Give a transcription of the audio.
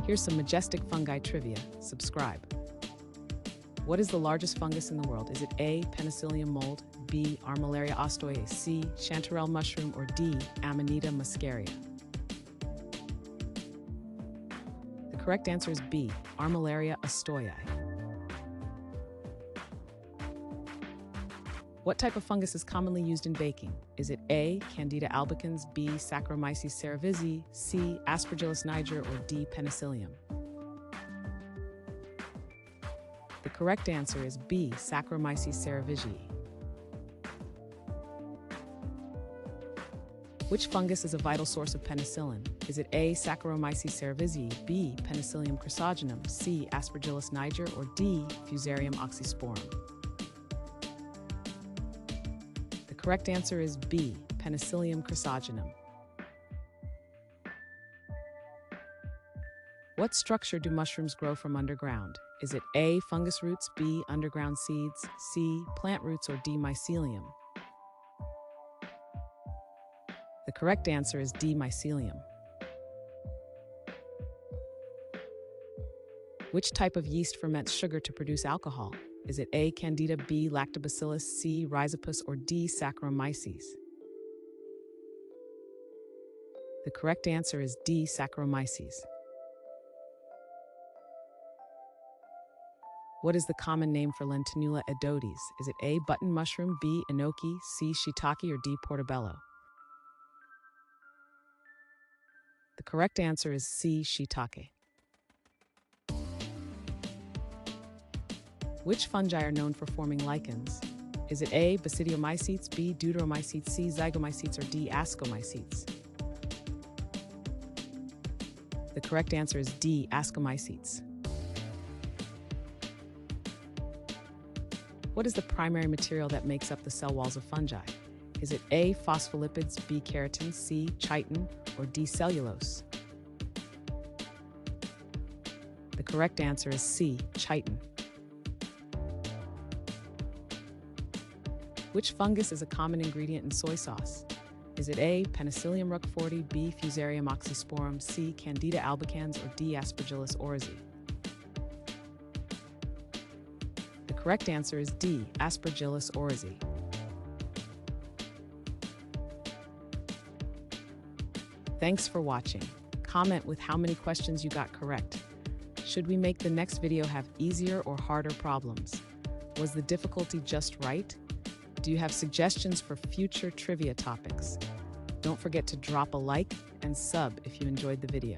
Here's some Majestic Fungi Trivia. Subscribe. What is the largest fungus in the world? Is it A. Penicillium mold, B. Armillaria ostoia, C. chanterelle mushroom, or D. Amanita muscaria? The correct answer is B. Armillaria ostoia. What type of fungus is commonly used in baking? Is it A. Candida albicans, B. Saccharomyces cerevisiae, C. Aspergillus niger, or D. penicillium? The correct answer is B. Saccharomyces cerevisiae. Which fungus is a vital source of penicillin? Is it A. Saccharomyces cerevisiae, B. Penicillium chrysogenum, C. Aspergillus niger, or D. Fusarium oxysporum? The correct answer is B. Penicillium chrysogenum. What structure do mushrooms grow from underground? Is it A. fungus roots, B. underground seeds, C. plant roots, or D. mycelium? The correct answer is D. mycelium. Which type of yeast ferments sugar to produce alcohol? Is it A. Candida, B. Lactobacillus, C. Rhizopus, or D. Saccharomyces? The correct answer is D. Saccharomyces. What is the common name for Lentinula edodes? Is it A. button mushroom, B. enoki, C. shiitake, or D. portobello? The correct answer is C. shiitake. Which fungi are known for forming lichens? Is it A. basidiomycetes, B. deuteromycetes, C. zygomycetes, or D. ascomycetes? The correct answer is D. ascomycetes. What is the primary material that makes up the cell walls of fungi? Is it A. phospholipids, B. keratin, C. chitin, or D. cellulose? The correct answer is C. chitin. Which fungus is a common ingredient in soy sauce? Is it A. Penicillium roqueforti, B. Fusarium oxysporum, C. Candida albicans, or D. Aspergillus oryzae? The correct answer is D. Aspergillus oryzae. Thanks for watching. Comment with how many questions you got correct. Should we make the next video have easier or harder problems? Was the difficulty just right? Do you have suggestions for future trivia topics? Don't forget to drop a like and sub if you enjoyed the video.